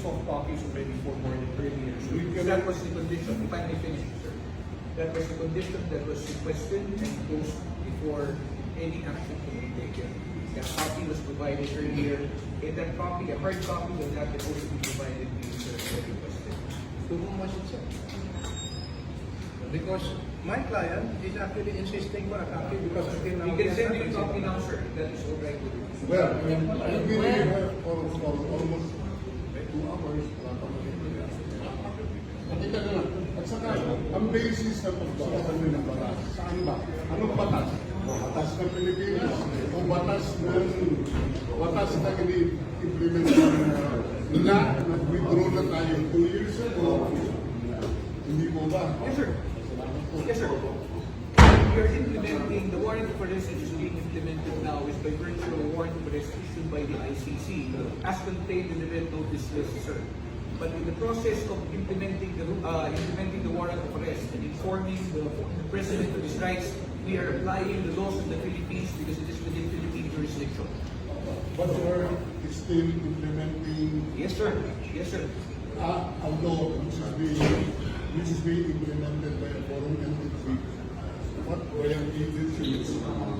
soft copies already forwarded earlier. So that was the condition. If I may finish, sir. That was the condition that was requested and posed before any action can be taken. The copy was provided earlier, and that copy, a hard copy, will not also be provided to you, sir, as requested. To whom was it sent? Because my client is actually insisting for a copy because until now We can send you a copy now, sir. That is all right with you. Well, I've been here for almost 2 hours. Teka na lang. At saka, ang basis ng pagsusunod ng batas, saan ba? Anong batas? Batas ng Pilipinas o batas na ini-implement na withdraw na tayo 2 years ago? Hindi po ba? Yes, sir. Yes, sir. We are implementing the warrant of arrest that is being implemented now is by virtue of a warrant of arrest issued by the ICC as contained in the red notice list, sir. But in the process of implementing the warrant of arrest and informing the President of his rights, we are applying the laws of the Philippines because it is within Philippine jurisdiction. But you are still implementing Yes, sir. Yes, sir. a law which is being implemented by a foreign entity, what foreign agencies,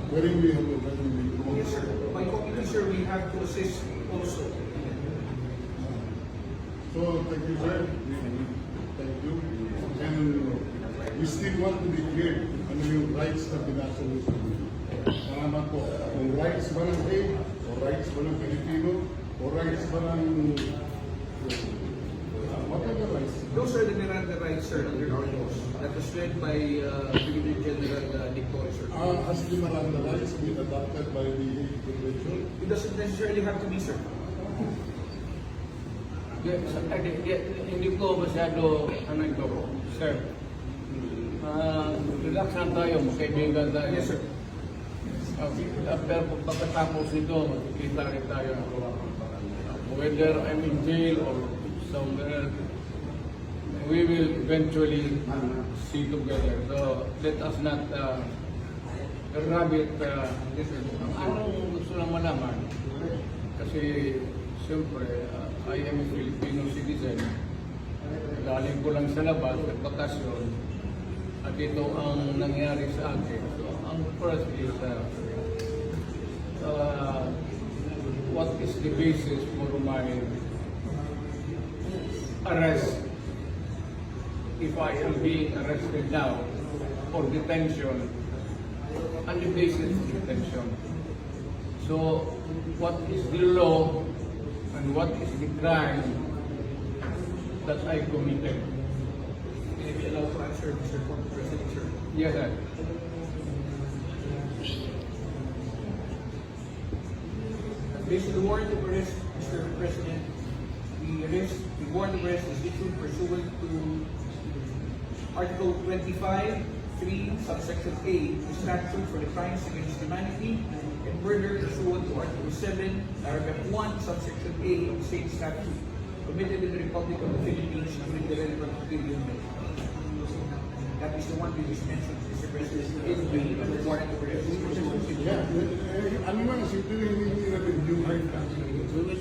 wherein we have already been. Yes, sir. By committee, sir, we have to assist also. So, thank you, sir. Thank you. And we still want to be clear ano yung rights na binasa niyo sa amin. Salamat po. Kung rights ba ng Hague, o rights ba ng Pilipino, o rights ba ng whatever rights. Those are the Miranda rights, sir, under our laws. That was led by Brigadier General Nick Torres, sir. Has the Miranda rights been adopted by the Hague Convention? It doesn't necessarily have to be, sir. Hindi ko masyado ito, sir. Relax lang tayo, magkaibigan tayo. Yes, sir. Pero pagkatapos nito, makikita rin tayo whether I'm in jail or somewhere, we will eventually see together. So let us not rabbit. Anong gusto lang malaman? Kasi siyempre, I am a Filipino citizen. Galing ko lang sa labas, bakasyon. At ito ang nangyari sa akin. So, ang first is, what is the basis for my arrest? If I am being arrested now for detention, and the basis of detention. So, what is the law and what is the crime that I committed? Can I be allowed to answer, Mr. Former President, sir? Yes, sir. Based on the warrant of arrest, Mr. President, the warrant of arrest is issued pursuant to Article 25, 3, subsection A, the statute for the crimes against humanity, and murder pursuant to Article 7, paragraph 1, subsection A of the same statute, committed in the Republic of the Philippines during the relevant period. That is the one we just mentioned, Mr. President, in the warrant of arrest. Yeah. Ano man, simple hindi natin yung hard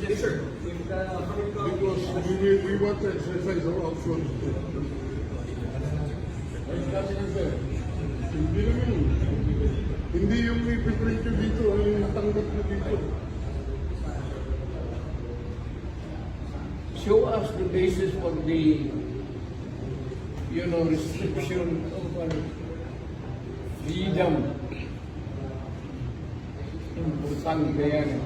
Yes, sir. because we want to exercise our options. Hindi naman. Hindi yung ipiprint nyo dito, ang natanggap nyo dito. Show us the basis for the, restriction of our freedom. Importante yan.